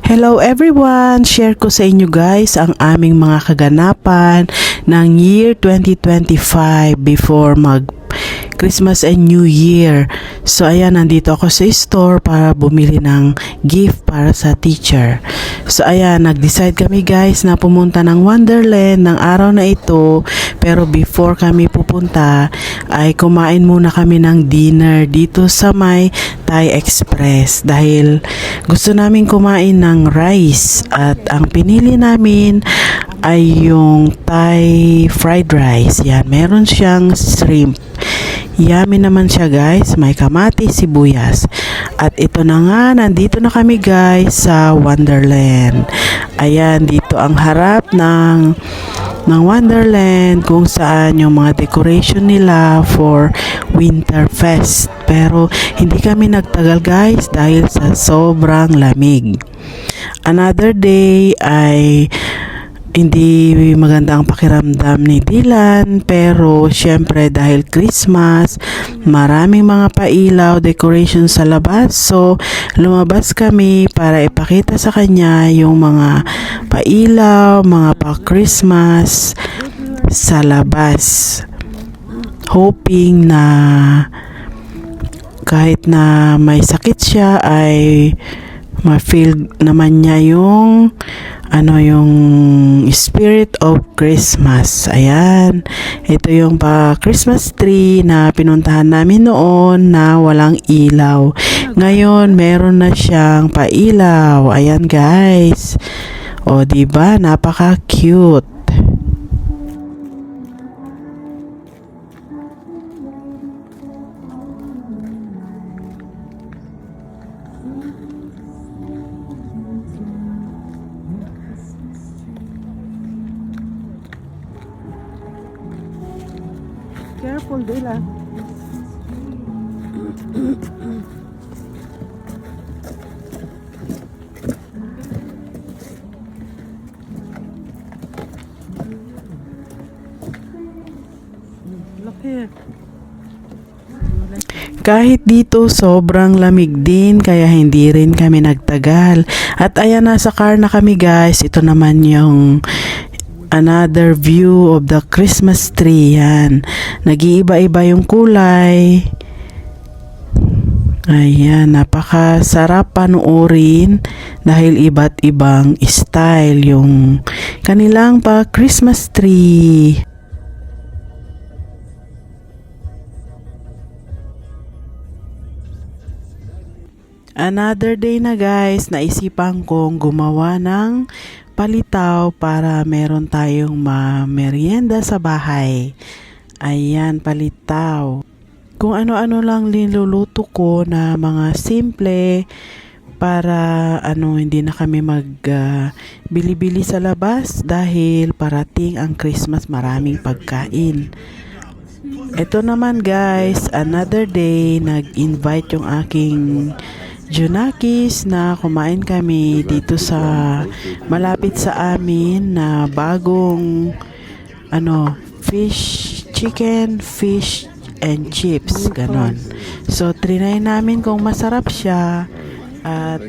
Hello everyone! Share ko sa inyo guys ang aming mga kaganapan ng year 2025 before mag Christmas and New Year. So ayan, nandito ako sa store para bumili ng gift para sa teacher. So ayan, nag-decide kami guys na pumunta ng Wonderland ng araw na ito. Pero before kami pupunta ay kumain muna kami ng dinner dito sa may Thai Express dahil gusto namin kumain ng rice at ang pinili namin ay yung Thai fried rice. Yan, meron siyang shrimp. Yummy naman siya guys, may kamatis, sibuyas. At ito na nga, nandito na kami guys sa Wonderland. Ayan, dito ang harap ng Wonderland kung saan yung mga decoration nila for Winterfest. Pero hindi kami nagtagal guys dahil sa sobrang lamig. Another day ay hindi maganda ang pakiramdam ni Dylan, pero syempre dahil Christmas, maraming mga pailaw, decoration sa labas. So, lumabas kami para ipakita sa kanya yung mga pailaw, mga pa-Christmas sa labas. Hoping na kahit na may sakit siya ay ma-feel naman niya yung yung spirit of Christmas. Ayan, ito yung Christmas tree na pinuntahan namin noon na walang ilaw. Ngayon meron na siyang pailaw. Ayan guys, o diba, napaka cute. Careful, Dila. Kahit dito sobrang lamig din kaya hindi rin kami nagtagal. At ayan, nasa car na kami guys. Ito naman yung another view of the Christmas tree. Yan, nag-iiba-iba yung kulay. Ayan, napakasarap panuorin dahil iba't ibang style yung kanilang Christmas tree. Another day na guys, naisipan kong gumawa ng palitaw para meron tayong merienda sa bahay. Ayan, palitaw. Kung ano-ano lang niluluto ko na mga simple para hindi na kami bili-bili sa labas dahil parating ang Christmas, maraming pagkain. Ito naman guys, another day, nag-invite yung aking Junakis na kumain kami dito sa malapit sa amin na bagong chicken fish and chips, ganon. So trinay namin kung masarap siya, at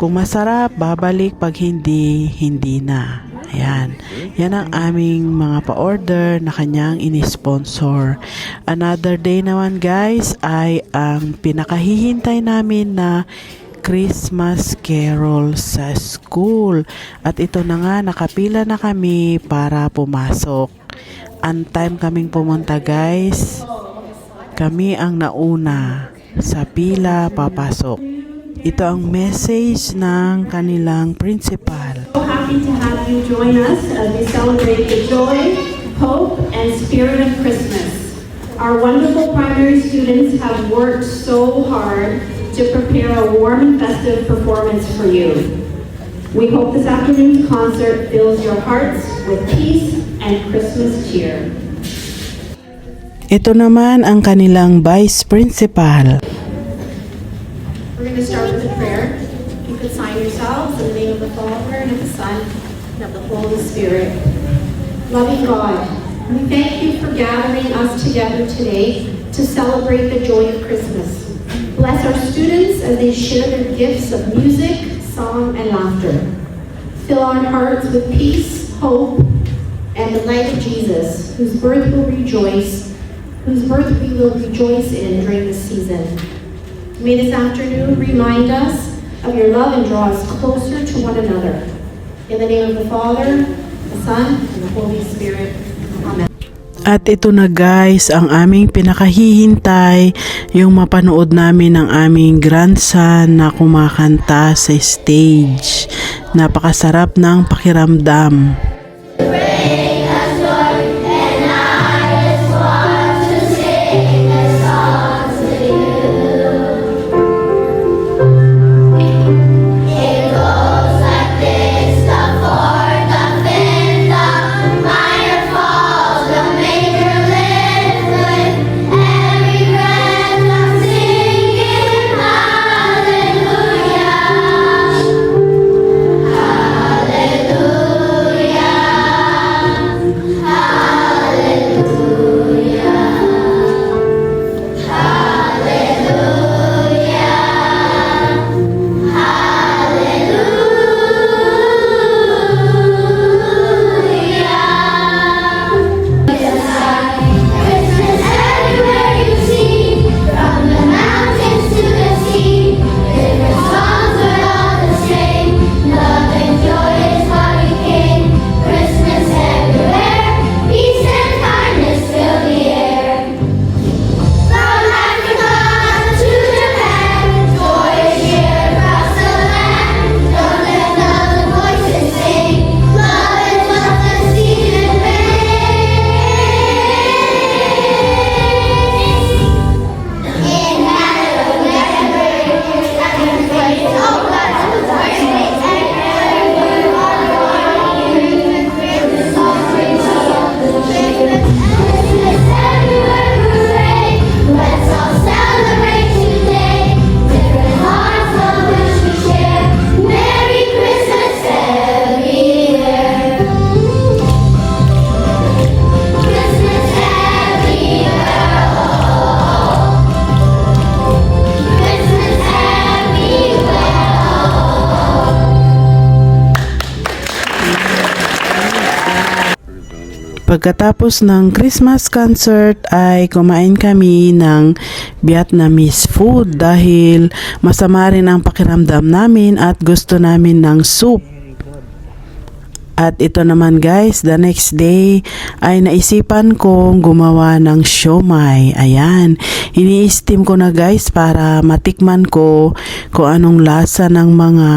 kung masarap babalik, pag hindi na. Ayan, yan ang aming mga pa-order na kanyang ini-sponsor. Another day naman guys ay ang pinakahihintay namin na Christmas Carol sa school. At ito na nga, nakapila na kami para pumasok. On time kaming pumunta guys. Kami ang nauna sa pila papasok. Ito ang message ng kanilang principal. So happy to have you join us as we celebrate the joy, hope, and spirit of Christmas. Our wonderful primary students have worked so hard to prepare a warm and festive performance for you. We hope this afternoon's concert fills your hearts with peace and Christmas cheer. Ito naman ang kanilang vice principal. We're going to start with a prayer. You could sign yourselves in the name of the Father, and of the Son, and of the Holy Spirit. Loving God, we thank you for gathering us together today to celebrate the joy of Christmas. Bless our students as they share their gifts of music, song, and and laughter. Fill our hearts with peace, hope, and the light of Jesus, whose birth we will rejoice in during this season. May this afternoon remind us of your love and draw us closer to one another. In the name of the Father, the Son, and the Holy Spirit. Amen. At ito na guys, ang aming pinakahihintay, yung mapanood namin ng aming grandson na kumakanta sa stage. Napakasarap ng pakiramdam. Pagkatapos ng Christmas concert ay kumain kami ng Vietnamese food dahil masama rin ang pakiramdam namin at gusto namin ng soup. At ito naman guys, the next day ay naisipan kong gumawa ng siomai. Ayan, ini-steam ko na guys para matikman ko kung anong lasa ng mga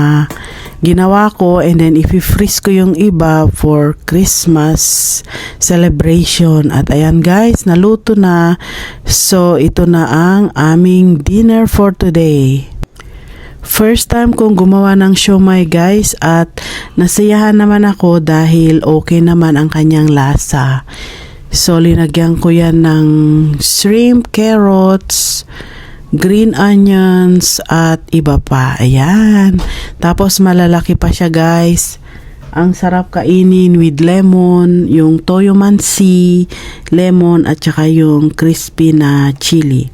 ginawa ko, and then i-freeze ko yung iba for Christmas celebration. At ayan guys, naluto na. So ito na ang aming dinner for today. First time kong gumawa ng siomai guys, at nasiyahan naman ako dahil okay naman ang kanyang lasa. So linagyan ko yan ng shrimp, carrots, green onions at iba pa. Ayan. Tapos malalaki pa siya guys. Ang sarap kainin with lemon, yung toyo mansi, lemon at saka yung crispy na chili.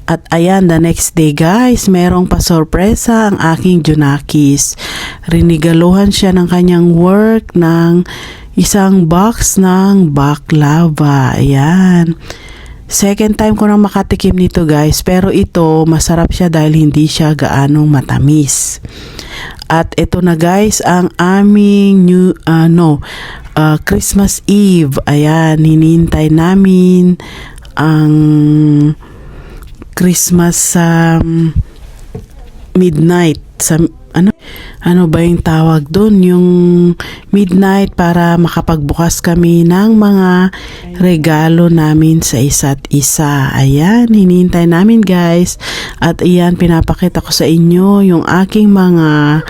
At ayan, the next day guys, merong pa-sorpresa ang aking Junakis. Rinigaluhan siya ng kanyang work ng isang box ng baklava. Ayan. Second time ko nang makatikim nito guys, pero ito masarap siya dahil hindi siya gaanong matamis. At ito na guys ang aming Christmas Eve. Ayan, hinihintay namin ang Christmas midnight sa ano ba yung tawag doon, yung midnight, para makapagbukas kami ng mga regalo namin sa isa't isa. Ayan, hinihintay namin guys. At ayan, pinapakita ko sa inyo yung aking mga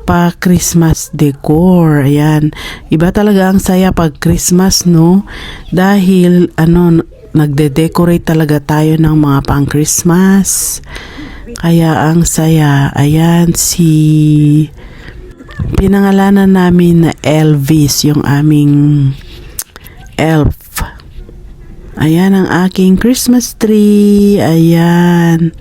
pa-Christmas decor. Ayan, iba talaga ang saya pag Christmas, no? Dahil nagde-decorate talaga tayo ng mga pang-Christmas. Kaya ang saya. Ayan, pinangalanan namin na Elvis, yung aming elf. Ayan ang aking Christmas tree. Ayan.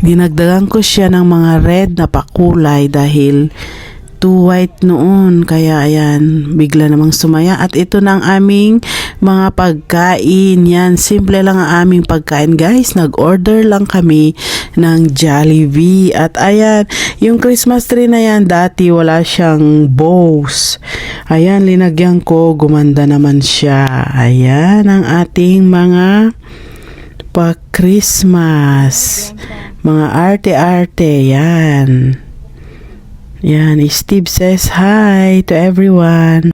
Dinagdagan ko siya ng mga red na pakulay dahil too white noon. Kaya ayan, bigla namang sumaya. At ito na ang aming mga pagkain. Yan, simple lang ang aming pagkain guys. Nag-order lang kami ng Jollibee. At ayan, yung Christmas tree na yan, dati wala siyang bows. Ayan, linagyan ko. Gumanda naman siya. Ayan ang ating mga pa-Christmas. Mga arte-arte. Yan. Yan, Steve says hi to everyone.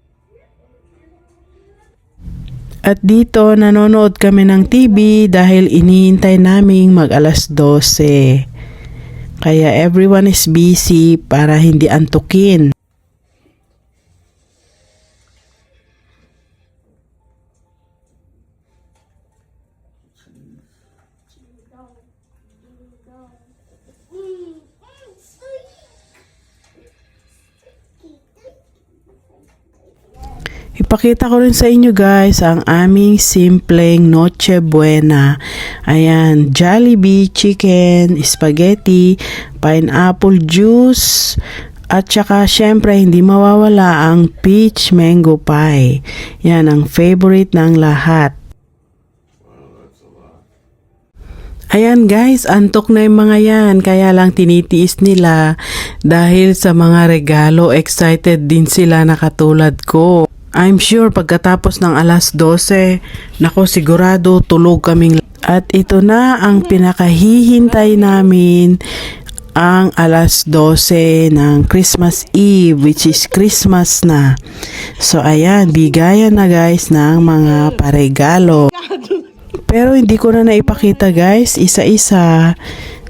At dito, nanonood kami ng TV dahil inihintay naming mag 12:00. Kaya everyone is busy para hindi antukin. Ipakita ko rin sa inyo guys ang aming simpleng Noche Buena. Ayan, Jollibee, chicken, spaghetti, pineapple juice, at saka syempre hindi mawawala ang peach mango pie. Yan ang favorite ng lahat. Ayan guys, antok na yung mga yan, kaya lang tinitiis nila dahil sa mga regalo, excited din sila na katulad ko. I'm sure pagkatapos ng 12:00, nako sigurado tulog kaming. At ito na ang pinakahihintay namin, ang 12:00 ng Christmas Eve, which is Christmas na. So ayan, bigayan na guys ng mga paregalo. Pero hindi ko na naipakita guys, isa-isa.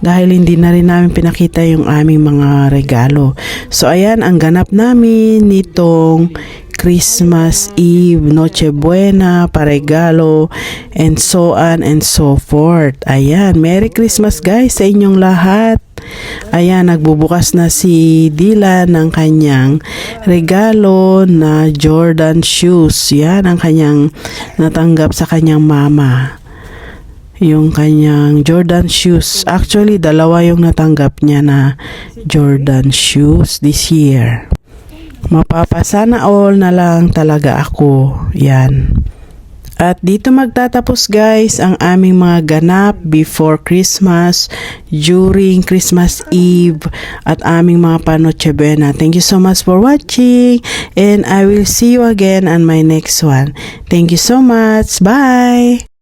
Dahil hindi na rin namin pinakita yung aming mga regalo. So ayan, ang ganap namin nitong Christmas Eve, Noche Buena, paregalo, and so on and so forth. Ayan, Merry Christmas guys sa inyong lahat. Ayan, nagbubukas na si Dylan ng kanyang regalo na Jordan shoes. Yan ang kanyang natanggap sa kanyang mama. Yung kanyang Jordan shoes. Actually, dalawa yung natanggap niya na Jordan shoes this year. Mapapasana all na lang talaga ako. Yan. At dito magtatapos guys ang aming mga ganap before Christmas, during Christmas Eve, at aming mga Noche Buena. Thank you so much for watching, and I will see you again on my next one. Thank you so much. Bye!